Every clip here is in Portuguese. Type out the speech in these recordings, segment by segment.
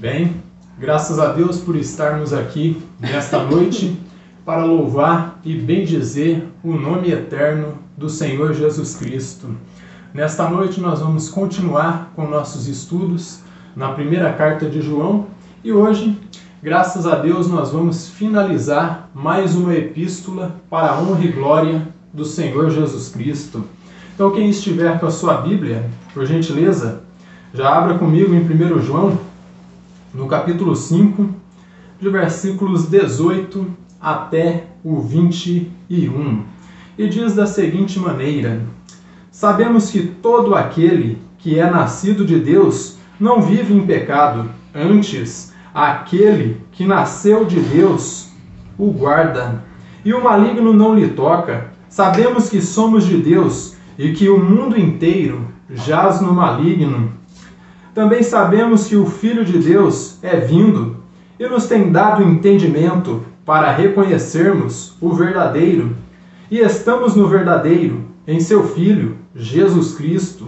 Bem, graças a Deus por estarmos aqui nesta noite para louvar e bendizer o nome eterno do Senhor Jesus Cristo. Nesta noite nós vamos continuar com nossos estudos na primeira carta de João e hoje, graças a Deus, nós vamos finalizar mais uma epístola para a honra e glória do Senhor Jesus Cristo. Então quem estiver com a sua Bíblia, por gentileza, já abra comigo em 1 João, no capítulo 5, de versículos 18 até o 21. E diz da seguinte maneira: sabemos que todo aquele que é nascido de Deus não vive em pecado, antes, aquele que nasceu de Deus o guarda, e o maligno não lhe toca. Sabemos que somos de Deus e que o mundo inteiro jaz no maligno. Também sabemos que o Filho de Deus é vindo e nos tem dado entendimento para reconhecermos o verdadeiro. E estamos no verdadeiro, em seu Filho, Jesus Cristo.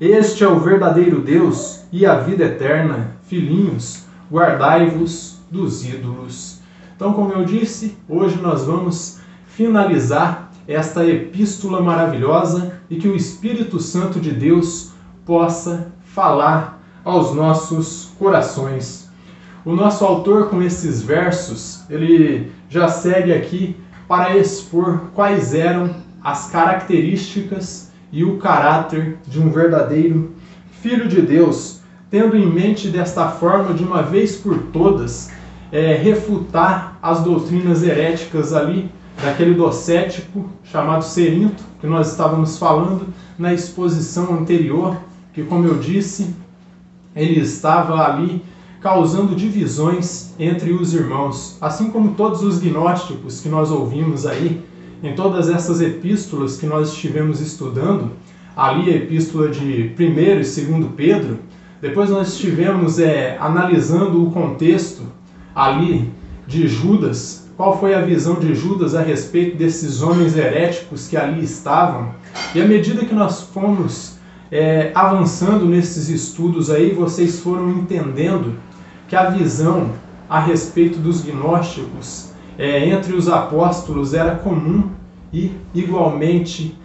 Este é o verdadeiro Deus e a vida eterna. Filhinhos, guardai-vos dos ídolos. Então, como eu disse, hoje nós vamos finalizar esta epístola maravilhosa e que o Espírito Santo de Deus possa falar aos nossos corações. O nosso autor, com esses versos, ele já segue aqui para expor quais eram as características e o caráter de um verdadeiro Filho de Deus, tendo em mente desta forma, de uma vez por todas, refutar as doutrinas heréticas ali, daquele docético chamado Cerinto, que nós estávamos falando na exposição anterior, que, como eu disse, ele estava ali causando divisões entre os irmãos, assim como todos os gnósticos que nós ouvimos aí, em todas essas epístolas que nós estivemos estudando, ali a epístola de 1 e 2 Pedro, depois nós estivemos analisando o contexto ali de Judas, qual foi a visão de Judas a respeito desses homens heréticos que ali estavam, e à medida que nós fomos avançando nesses estudos aí, vocês foram entendendo que a visão a respeito dos gnósticos entre os apóstolos era comum e igualmente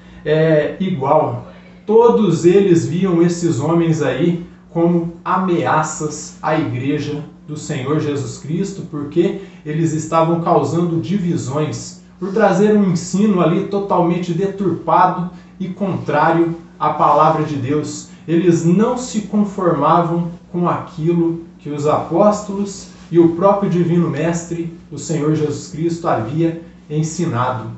igual. Todos eles viam esses homens aí como ameaças à igreja do Senhor Jesus Cristo, porque eles estavam causando divisões, por trazer um ensino ali totalmente deturpado e contrário à palavra de Deus. Eles não se conformavam com aquilo que os apóstolos e o próprio Divino Mestre, o Senhor Jesus Cristo, havia ensinado.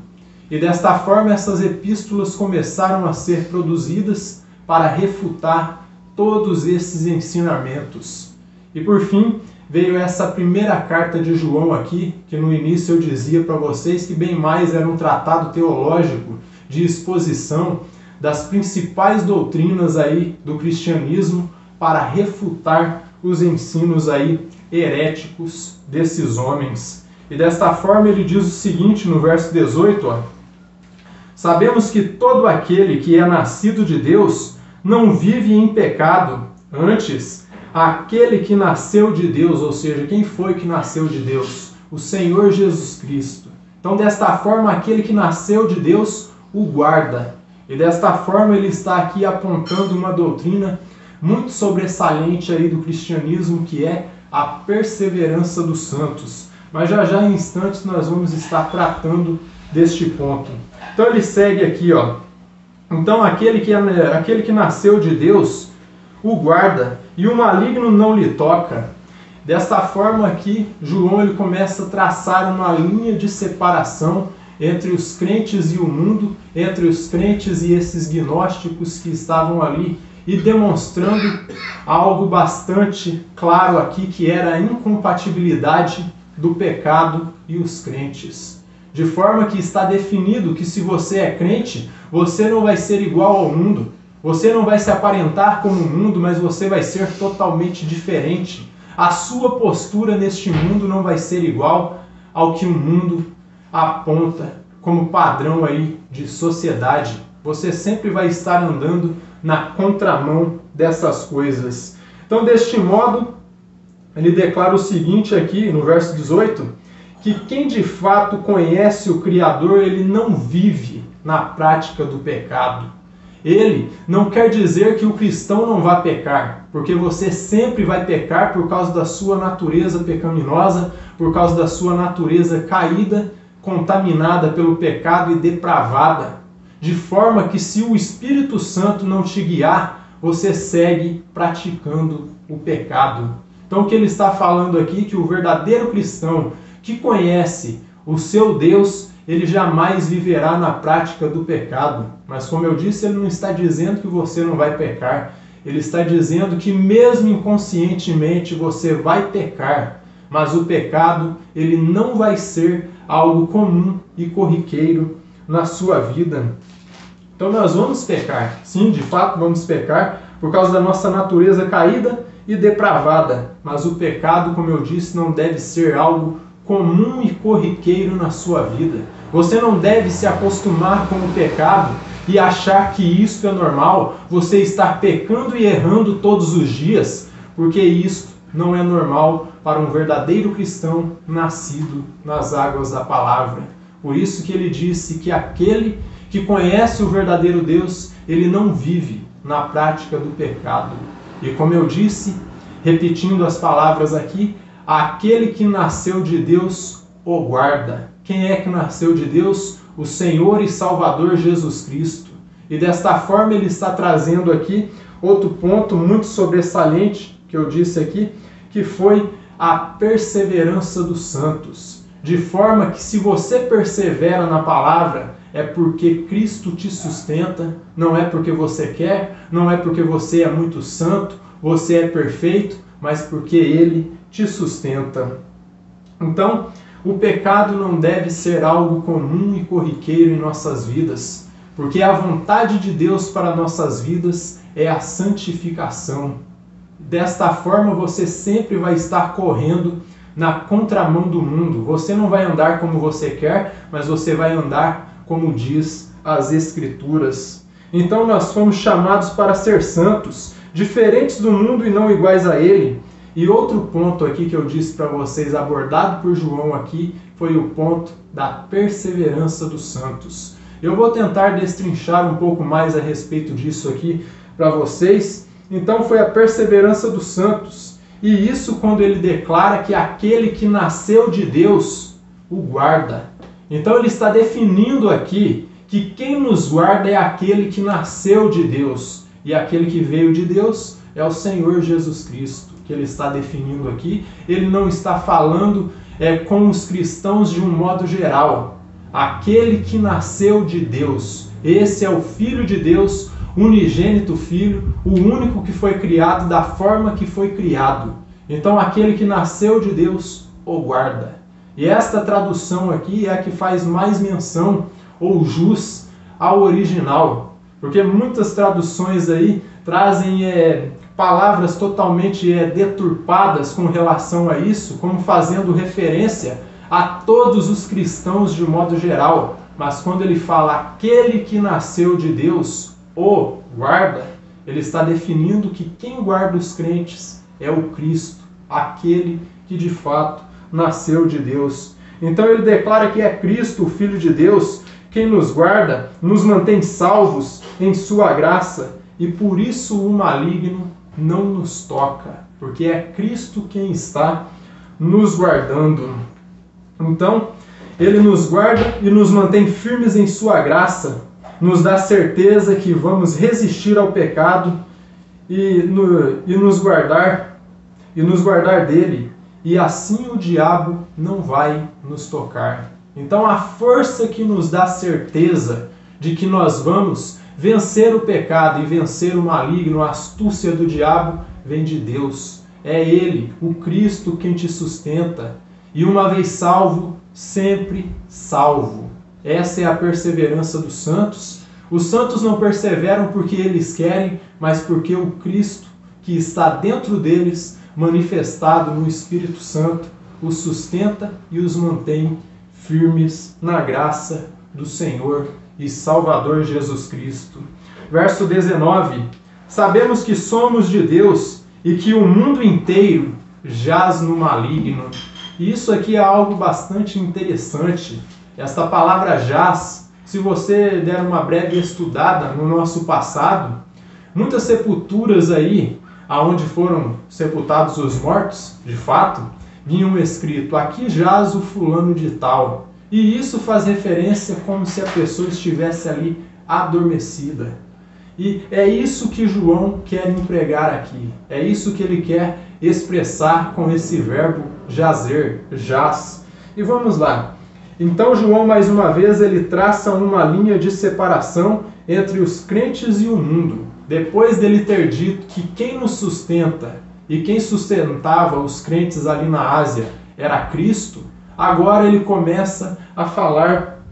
E desta forma essas epístolas começaram a ser produzidas para refutar todos esses ensinamentos. E por fim, veio essa primeira carta de João aqui, que no início eu dizia para vocês que bem mais era um tratado teológico de exposição das principais doutrinas aí do cristianismo para refutar os ensinos aí heréticos desses homens. E desta forma ele diz o seguinte no verso 18, sabemos que todo aquele que é nascido de Deus não vive em pecado, antes, aquele que nasceu de Deus, ou seja, quem foi que nasceu de Deus? O Senhor Jesus Cristo. Então, desta forma, aquele que nasceu de Deus o guarda. E desta forma ele está aqui apontando uma doutrina muito sobressalente aí do cristianismo, que é a perseverança dos santos. Mas já em instantes nós vamos estar tratando deste ponto. Então ele segue aqui, então aquele que nasceu de Deus o guarda, e o maligno não lhe toca. Desta forma aqui, João ele começa a traçar uma linha de separação entre os crentes e o mundo, entre os crentes e esses gnósticos que estavam ali, e demonstrando algo bastante claro aqui, que era a incompatibilidade do pecado e os crentes. De forma que está definido que se você é crente, você não vai ser igual ao mundo. Você não vai se aparentar como o mundo, mas você vai ser totalmente diferente. A sua postura neste mundo não vai ser igual ao que o mundo aponta como padrão aí de sociedade. Você sempre vai estar andando na contramão dessas coisas. Então, deste modo, ele declara o seguinte aqui no verso 18, que quem de fato conhece o Criador, ele não vive na prática do pecado. Ele não quer dizer que o cristão não vai pecar, porque você sempre vai pecar por causa da sua natureza pecaminosa, por causa da sua natureza caída, contaminada pelo pecado e depravada, de forma que se o Espírito Santo não te guiar, você segue praticando o pecado. Então o que ele está falando aqui é que o verdadeiro cristão que conhece o seu Deus, ele jamais viverá na prática do pecado. Mas como eu disse, ele não está dizendo que você não vai pecar. Ele está dizendo que mesmo inconscientemente você vai pecar. Mas o pecado, ele não vai ser algo comum e corriqueiro na sua vida. Então nós vamos pecar. Sim, de fato vamos pecar por causa da nossa natureza caída e depravada. Mas o pecado, como eu disse, não deve ser algo comum e corriqueiro na sua vida. Você não deve se acostumar com o pecado e achar que isso é normal, você estar pecando e errando todos os dias, porque isso não é normal para um verdadeiro cristão nascido nas águas da palavra. Por isso que ele disse que aquele que conhece o verdadeiro Deus, ele não vive na prática do pecado. E como eu disse, repetindo as palavras aqui, aquele que nasceu de Deus o guarda. Quem é que nasceu de Deus? O Senhor e Salvador Jesus Cristo. E desta forma ele está trazendo aqui outro ponto muito sobressalente que eu disse aqui, que foi a perseverança dos santos. De forma que se você persevera na palavra, é porque Cristo te sustenta, não é porque você quer, não é porque você é muito santo, você é perfeito, mas porque Ele te sustenta. Então, o pecado não deve ser algo comum e corriqueiro em nossas vidas, porque a vontade de Deus para nossas vidas é a santificação. Desta forma, você sempre vai estar correndo na contramão do mundo. Você não vai andar como você quer, mas você vai andar como diz as Escrituras. Então, nós fomos chamados para ser santos, diferentes do mundo e não iguais a ele. E outro ponto aqui que eu disse para vocês, abordado por João aqui, foi o ponto da perseverança dos santos. Eu vou tentar destrinchar um pouco mais a respeito disso aqui para vocês. Então foi a perseverança dos santos. E isso quando ele declara que aquele que nasceu de Deus o guarda. Então ele está definindo aqui que quem nos guarda é aquele que nasceu de Deus. E aquele que veio de Deus é o Senhor Jesus Cristo. Que ele está definindo aqui, ele não está falando com os cristãos de um modo geral. Aquele que nasceu de Deus, esse é o Filho de Deus, unigênito Filho, o único que foi criado da forma que foi criado. Então aquele que nasceu de Deus o guarda. E esta tradução aqui é a que faz mais menção ou jus ao original, porque muitas traduções aí trazem palavras totalmente deturpadas com relação a isso, como fazendo referência a todos os cristãos de modo geral. Mas quando ele fala aquele que nasceu de Deus o guarda, ele está definindo que quem guarda os crentes é o Cristo, aquele que de fato nasceu de Deus. Então ele declara que é Cristo, o Filho de Deus, quem nos guarda, nos mantém salvos em sua graça, e por isso o maligno não nos toca, porque é Cristo quem está nos guardando. Então, ele nos guarda e nos mantém firmes em sua graça, nos dá certeza que vamos resistir ao pecado e nos guardar dele, e assim o diabo não vai nos tocar. Então, a força que nos dá certeza de que nós vamos vencer o pecado e vencer o maligno, a astúcia do diabo, vem de Deus. É Ele, o Cristo, quem te sustenta. E uma vez salvo, sempre salvo. Essa é a perseverança dos santos. Os santos não perseveram porque eles querem, mas porque o Cristo que está dentro deles, manifestado no Espírito Santo, os sustenta e os mantém firmes na graça do Senhor e Salvador Jesus Cristo. Verso 19. Sabemos que somos de Deus e que o mundo inteiro jaz no maligno. E isso aqui é algo bastante interessante. Esta palavra jaz, se você der uma breve estudada no nosso passado, muitas sepulturas aí, aonde foram sepultados os mortos, de fato, vinham escrito, aqui jaz o fulano de tal. E isso faz referência como se a pessoa estivesse ali adormecida. E é isso que João quer empregar aqui. É isso que ele quer expressar com esse verbo jazer, jaz. E vamos lá. Então João, mais uma vez, ele traça uma linha de separação entre os crentes e o mundo. Depois dele ter dito que quem nos sustenta e quem sustentava os crentes ali na Ásia era Cristo, agora ele começa a falar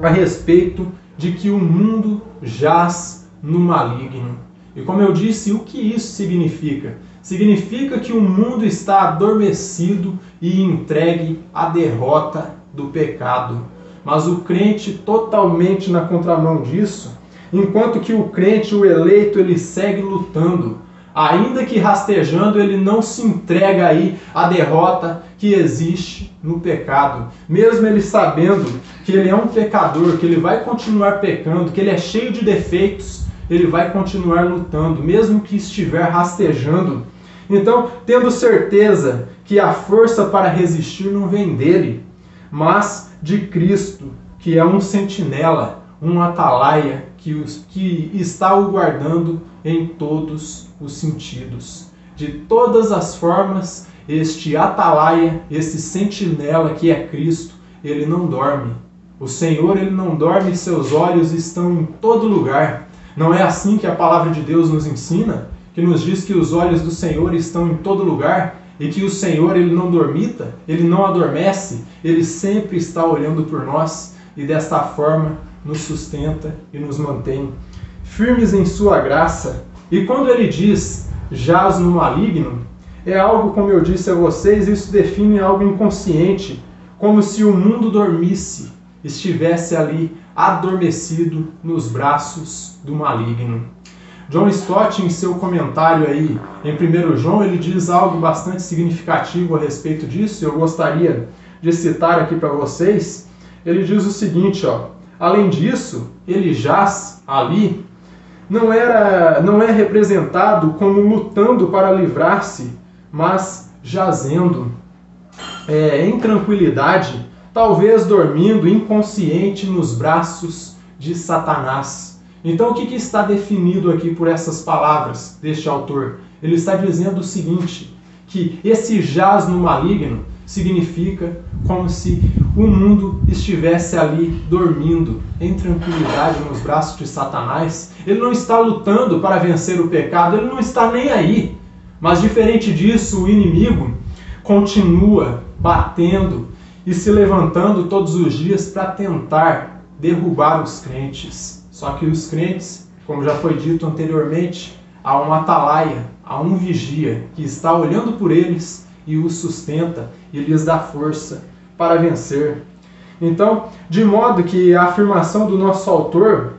a respeito de que o mundo jaz no maligno. E como eu disse, o que isso significa? Significa que o mundo está adormecido e entregue à derrota do pecado. Mas o crente totalmente na contramão disso, enquanto que o crente, o eleito, ele segue lutando. Ainda que rastejando, ele não se entrega aí à derrota que existe no pecado. Mesmo ele sabendo que ele é um pecador, que ele vai continuar pecando, que ele é cheio de defeitos, ele vai continuar lutando, mesmo que estiver rastejando. Então, tendo certeza que a força para resistir não vem dele, mas de Cristo, que é um sentinela, um atalaia, que está o guardando em todos os sentidos. De todas as formas, este atalaia, esse sentinela que é Cristo, ele não dorme. O Senhor, ele não dorme, seus olhos estão em todo lugar. Não é assim que a palavra de Deus nos ensina? Que nos diz que os olhos do Senhor estão em todo lugar e que o Senhor, ele não dormita, ele não adormece, ele sempre está olhando por nós e desta forma nos sustenta e nos mantém firmes em sua graça. E quando ele diz jaz no maligno, é algo, como eu disse a vocês, isso define algo inconsciente, como se o mundo dormisse, estivesse ali adormecido nos braços do maligno. John Stott, em seu comentário aí em 1 João, ele diz algo bastante significativo a respeito disso, eu gostaria de citar aqui para vocês. Ele diz o seguinte, além disso, ele jaz ali, não é representado como lutando para livrar-se, mas jazendo em tranquilidade, talvez dormindo inconsciente nos braços de Satanás. Então o que está definido aqui por essas palavras deste autor? Ele está dizendo o seguinte, que esse jaz no maligno significa como se o mundo estivesse ali dormindo em tranquilidade nos braços de Satanás. Ele não está lutando para vencer o pecado, ele não está nem aí. Mas diferente disso, o inimigo continua batendo e se levantando todos os dias para tentar derrubar os crentes. Só que os crentes, como já foi dito anteriormente, há um atalaia, há um vigia que está olhando por eles e os sustenta e lhes dá força para vencer. Então, de modo que a afirmação do nosso autor,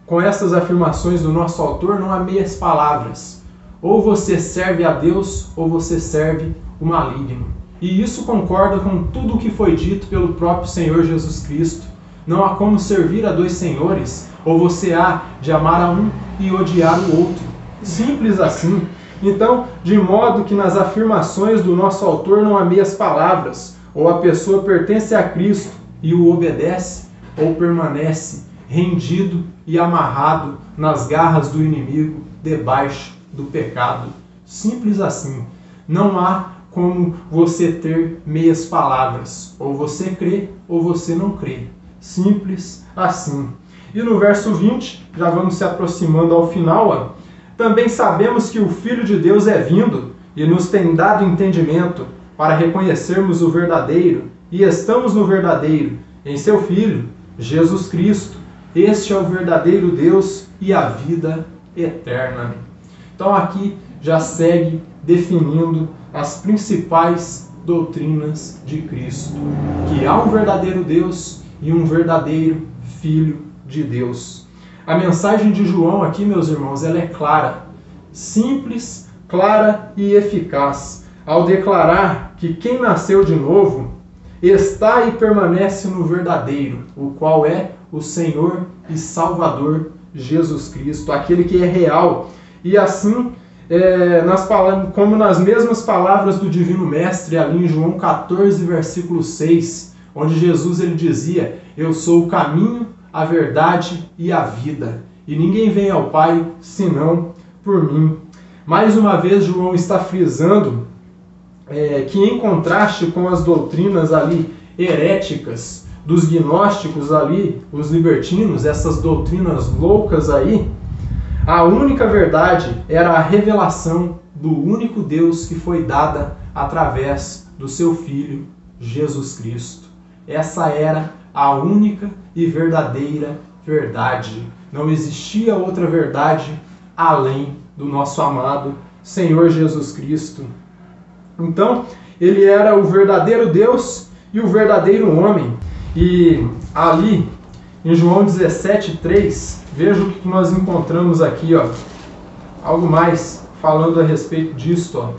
com essas afirmações do nosso autor, não há meias palavras. Ou você serve a Deus, ou você serve o maligno. E isso concorda com tudo o que foi dito pelo próprio Senhor Jesus Cristo. Não há como servir a dois senhores, ou você há de amar a um e odiar o outro. Simples assim. Então, de modo que nas afirmações do nosso autor não há meias palavras, ou a pessoa pertence a Cristo e o obedece, ou permanece rendido e amarrado nas garras do inimigo, debaixo do pecado. Simples assim. Não há como você ter meias palavras. Ou você crê, ou você não crê. Simples assim. E no verso 20, já vamos se aproximando ao final, também sabemos que o Filho de Deus é vindo e nos tem dado entendimento para reconhecermos o verdadeiro, e estamos no verdadeiro, em seu Filho, Jesus Cristo. Este é o verdadeiro Deus e a vida eterna. Então aqui já segue definindo as principais doutrinas de Cristo, que há um verdadeiro Deus e um verdadeiro Filho de Deus. A mensagem de João aqui, meus irmãos, ela é clara, simples, clara e eficaz. ao declarar que quem nasceu de novo está e permanece no verdadeiro, o qual é o Senhor e Salvador Jesus Cristo, aquele que é real. E assim, como nas mesmas palavras do Divino Mestre, ali em João 14, versículo 6, onde Jesus ele dizia: eu sou o caminho, a verdade e a vida, e ninguém vem ao Pai senão por mim. Mais uma vez, João está frisando que, em contraste com as doutrinas ali heréticas dos gnósticos ali, os libertinos, essas doutrinas loucas aí, a única verdade era a revelação do único Deus que foi dada através do seu Filho, Jesus Cristo. Essa era a única e verdadeira verdade. Não existia outra verdade além do nosso amado Senhor Jesus Cristo. Então, ele era o verdadeiro Deus e o verdadeiro homem. E ali, em João 17:3, veja o que nós encontramos aqui, ó, algo mais falando a respeito disto. Ó.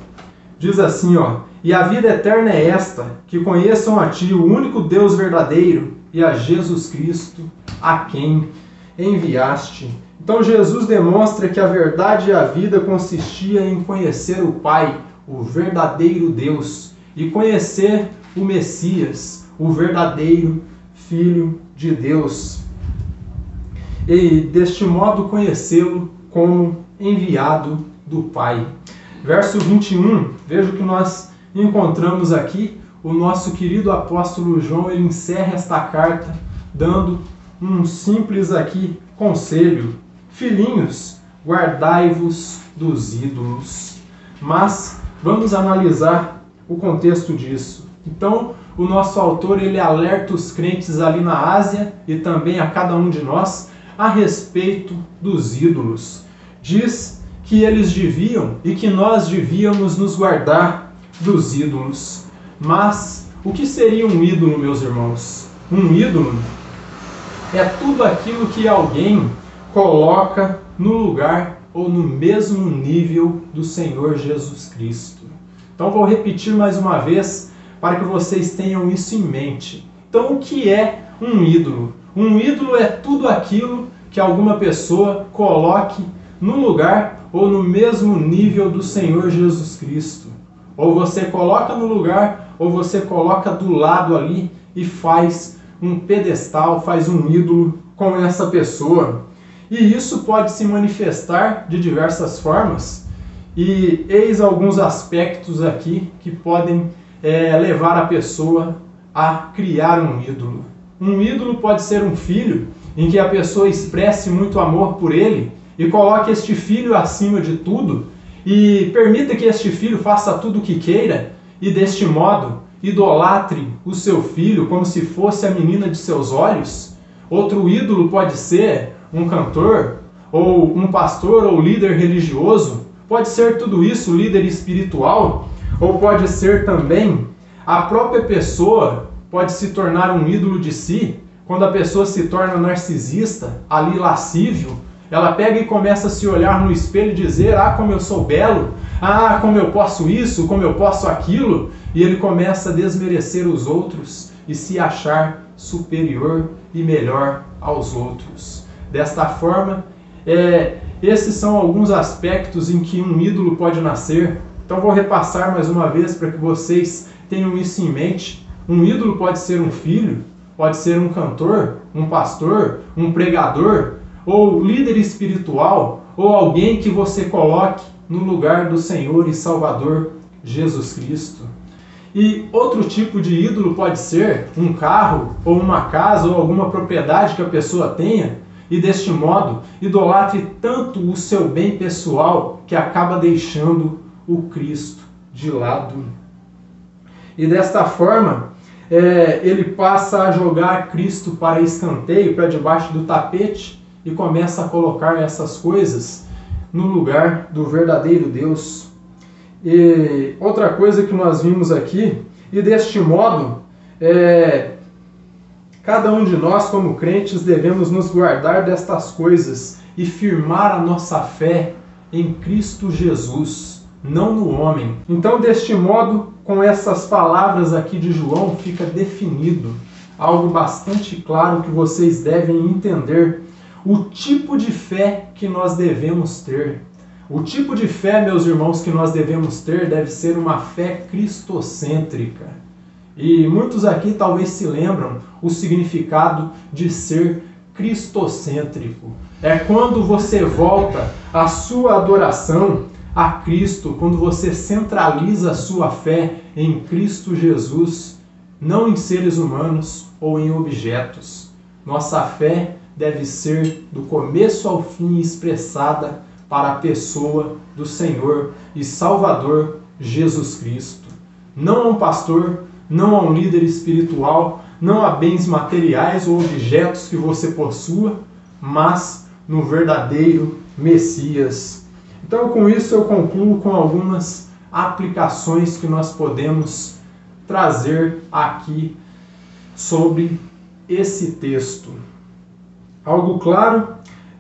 Diz assim, ó: e a vida eterna é esta, que conheçam a Ti, o único Deus verdadeiro, e a Jesus Cristo, a quem enviaste. Então Jesus demonstra que a verdade e a vida consistia em conhecer o Pai, o verdadeiro Deus, e conhecer o Messias, o verdadeiro Filho de Deus. E deste modo conhecê-lo como enviado do Pai. Verso 21, veja o que nós encontramos aqui. O nosso querido apóstolo João, ele encerra esta carta dando um simples aqui conselho: filhinhos, guardai-vos dos ídolos. Mas vamos analisar o contexto disso. Então, o nosso autor, ele alerta os crentes ali na Ásia e também a cada um de nós a respeito dos ídolos. Diz que eles deviam e que nós devíamos nos guardar dos ídolos. Mas o que seria um ídolo, meus irmãos? Um ídolo é tudo aquilo que alguém coloca no lugar ou no mesmo nível do Senhor Jesus Cristo. Então vou repetir mais uma vez para que vocês tenham isso em mente. Então, o que é um ídolo? Um ídolo é tudo aquilo que alguma pessoa coloque no lugar ou no mesmo nível do Senhor Jesus Cristo. Ou você coloca no lugar, ou você coloca do lado ali e faz um pedestal, faz um ídolo com essa pessoa. E isso pode se manifestar de diversas formas. E eis alguns aspectos aqui que podem levar a pessoa a criar um ídolo. Um ídolo pode ser um filho, em que a pessoa expresse muito amor por ele e coloque este filho acima de tudo e permita que este filho faça tudo o que queira e, deste modo, idolatre o seu filho como se fosse a menina de seus olhos. Outro ídolo pode ser um cantor, ou um pastor, ou líder religioso. Pode ser tudo isso, líder espiritual, ou pode ser também a própria pessoa, pode se tornar um ídolo de si. Quando a pessoa se torna narcisista, ali lascívio, ela pega e começa a se olhar no espelho e dizer: ah, como eu sou belo, ah, como eu posso isso, como eu posso aquilo, e ele começa a desmerecer os outros e se achar superior e melhor aos outros. Desta forma, esses são alguns aspectos em que um ídolo pode nascer. Então vou repassar mais uma vez para que vocês tenham isso em mente. Um ídolo pode ser um filho, pode ser um cantor, um pastor, um pregador, ou líder espiritual, ou alguém que você coloque no lugar do Senhor e Salvador Jesus Cristo. E outro tipo de ídolo pode ser um carro, ou uma casa, ou alguma propriedade que a pessoa tenha, e deste modo idolatre tanto o seu bem pessoal que acaba deixando o Cristo de lado. E desta forma, ele passa a jogar Cristo para escanteio, para debaixo do tapete, e começa a colocar essas coisas no lugar do verdadeiro Deus. E outra coisa que nós vimos aqui, e deste modo, cada um de nós como crentes devemos nos guardar destas coisas e firmar a nossa fé em Cristo Jesus, não no homem. Então, deste modo, com essas palavras aqui de João, fica definido algo bastante claro que vocês devem entender: o tipo de fé que nós devemos ter. O tipo de fé, meus irmãos, que nós devemos ter deve ser uma fé cristocêntrica. E muitos aqui talvez se lembram o significado de ser cristocêntrico. É quando você volta a sua adoração a Cristo, quando você centraliza a sua fé em Cristo Jesus, não em seres humanos ou em objetos. Nossa fé deve ser do começo ao fim expressada para a pessoa do Senhor e Salvador Jesus Cristo. Não a um pastor, não a um líder espiritual, não a bens materiais ou objetos que você possua, mas no verdadeiro Messias. Então, com isso, eu concluo com algumas aplicações que nós podemos trazer aqui sobre esse texto. Algo claro,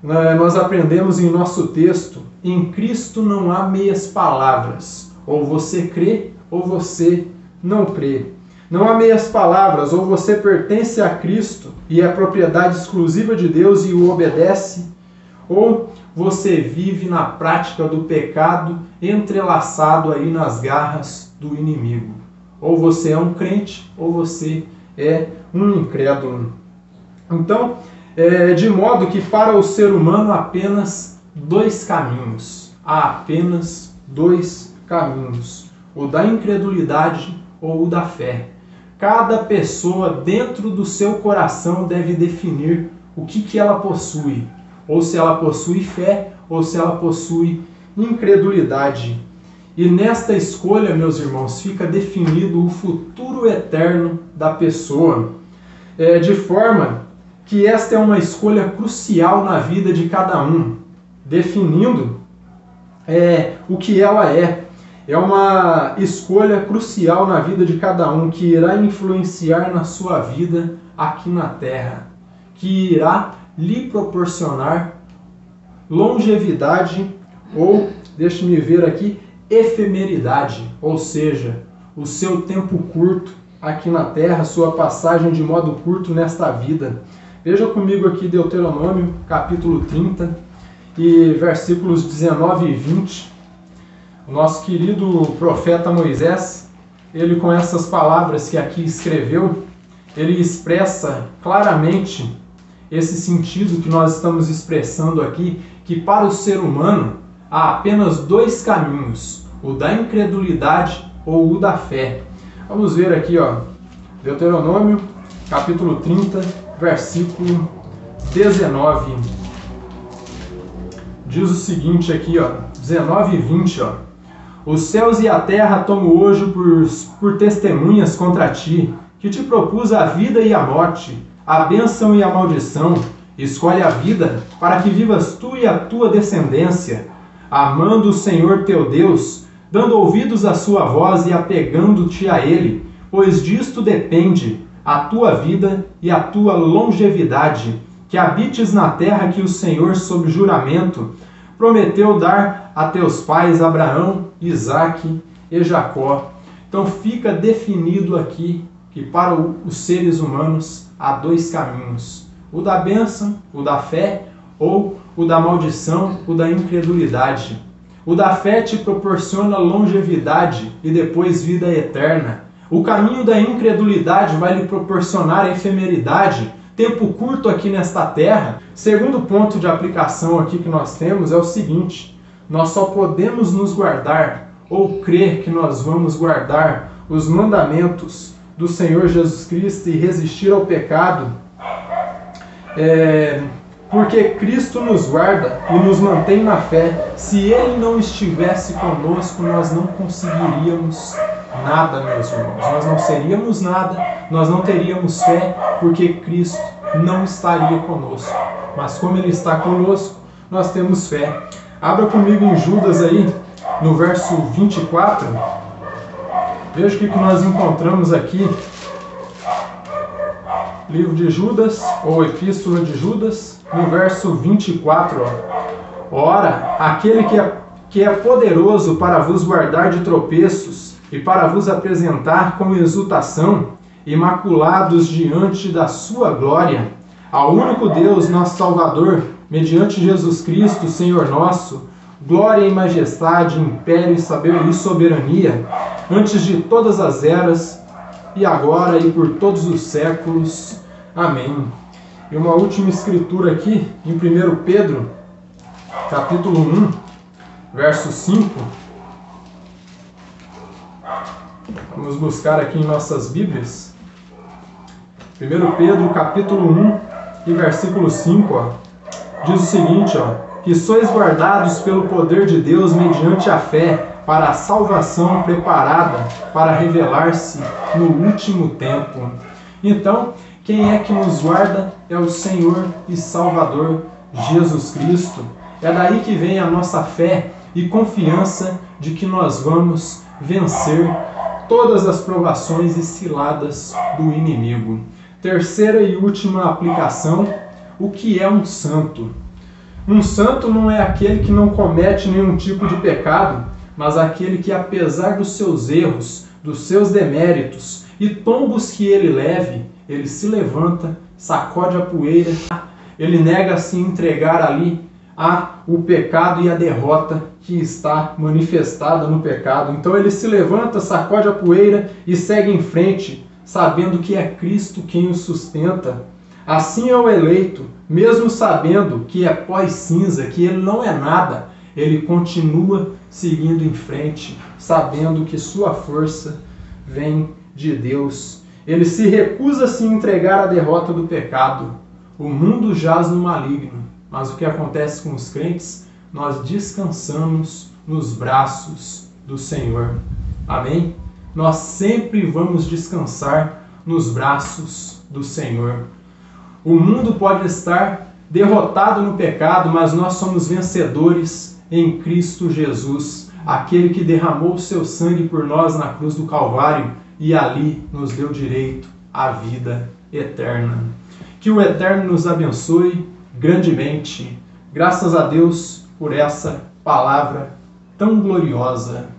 nós aprendemos em nosso texto: em Cristo não há meias palavras. Ou você crê, ou você não crê. Não há meias palavras: ou você pertence a Cristo e é propriedade exclusiva de Deus e o obedece, ou você vive na prática do pecado, entrelaçado aí nas garras do inimigo. Ou você é um crente, ou você é um incrédulo. Então, de modo que para o ser humano há apenas dois caminhos. Há apenas dois caminhos: o da incredulidade ou o da fé. Cada pessoa dentro do seu coração deve definir o que ela possui. Ou se ela possui fé, ou se ela possui incredulidade. E nesta escolha, meus irmãos, fica definido o futuro eterno da pessoa. De forma que esta é uma escolha crucial na vida de cada um, definindo o que ela é. É uma escolha crucial na vida de cada um, que irá influenciar na sua vida aqui na Terra, que irá lhe proporcionar longevidade ou, deixe-me ver aqui, efemeridade, ou seja, o seu tempo curto aqui na Terra, sua passagem de modo curto nesta vida. Veja comigo aqui Deuteronômio, capítulo 30, e versículos 19 e 20. O nosso querido profeta Moisés, ele com essas palavras que aqui escreveu, ele expressa claramente esse sentido que nós estamos expressando aqui, que para o ser humano há apenas dois caminhos: o da incredulidade ou o da fé. Vamos ver aqui, Deuteronômio, capítulo 30, versículo 19. Diz o seguinte aqui, 19 e 20, Os céus e a terra tomo hoje por testemunhas contra ti, que te propus a vida e a morte, a bênção e a maldição. Escolhe a vida, para que vivas tu e a tua descendência, amando o Senhor teu Deus, dando ouvidos à sua voz e apegando-te a Ele, pois disto depende a tua vida e a tua longevidade, que habites na terra que o Senhor, sob juramento, prometeu dar a teus pais Abraão, Isaque e Jacó. Então fica definido aqui que para os seres humanos há dois caminhos: o da bênção, o da fé, ou o da maldição, o da incredulidade. O da fé te proporciona longevidade e depois vida eterna. O caminho da incredulidade vai lhe proporcionar efemeridade, tempo curto aqui nesta terra. Segundo ponto de aplicação aqui que nós temos é o seguinte: nós só podemos nos guardar ou crer que nós vamos guardar os mandamentos do Senhor Jesus Cristo e resistir ao pecado, porque Cristo nos guarda e nos mantém na fé. Se Ele não estivesse conosco, nós não conseguiríamos nada, meus irmãos. Nós não seríamos nada, nós não teríamos fé, porque Cristo não estaria conosco. Mas como Ele está conosco, nós temos fé. Abra comigo em Judas aí, no verso 24. Veja o que nós encontramos aqui. Livro de Judas, ou Epístola de Judas, no verso 24. Ora, aquele que é poderoso para vos guardar de tropeços e para vos apresentar com exultação, imaculados diante da sua glória, ao único Deus, nosso Salvador, mediante Jesus Cristo, Senhor nosso, glória e majestade, império e saber e soberania, antes de todas as eras, e agora e por todos os séculos. Amém. E uma última escritura aqui, em 1 Pedro, capítulo 1, verso 5. Vamos buscar aqui em nossas Bíblias. 1 Pedro, capítulo 1 e versículo 5, ó, diz o seguinte, ó, que sois guardados pelo poder de Deus mediante a fé, para a salvação preparada para revelar-se no último tempo. Então, quem é que nos guarda? É o Senhor e Salvador Jesus Cristo. É daí que vem a nossa fé e confiança de que nós vamos vencer todas as provações e ciladas do inimigo. Terceira e última aplicação, o que é um santo? Um santo não é aquele que não comete nenhum tipo de pecado, mas aquele que, apesar dos seus erros, dos seus deméritos e tombos que ele leve, ele se levanta, sacode a poeira, ele nega se entregar ali o pecado e a derrota que está manifestada no pecado. Então ele se levanta, sacode a poeira e segue em frente, sabendo que é Cristo quem o sustenta. Assim é o eleito, mesmo sabendo que é pó e cinza, que ele não é nada, ele continua seguindo em frente, sabendo que sua força vem de Deus. Ele se recusa a se entregar à derrota do pecado. O mundo jaz no maligno, mas o que acontece com os crentes? Nós descansamos nos braços do Senhor. Amém? Nós sempre vamos descansar nos braços do Senhor. O mundo pode estar derrotado no pecado, mas nós somos vencedores em Cristo Jesus, aquele que derramou o seu sangue por nós na cruz do Calvário e ali nos deu direito à vida eterna. Que o Eterno nos abençoe grandemente. Graças a Deus por essa palavra tão gloriosa.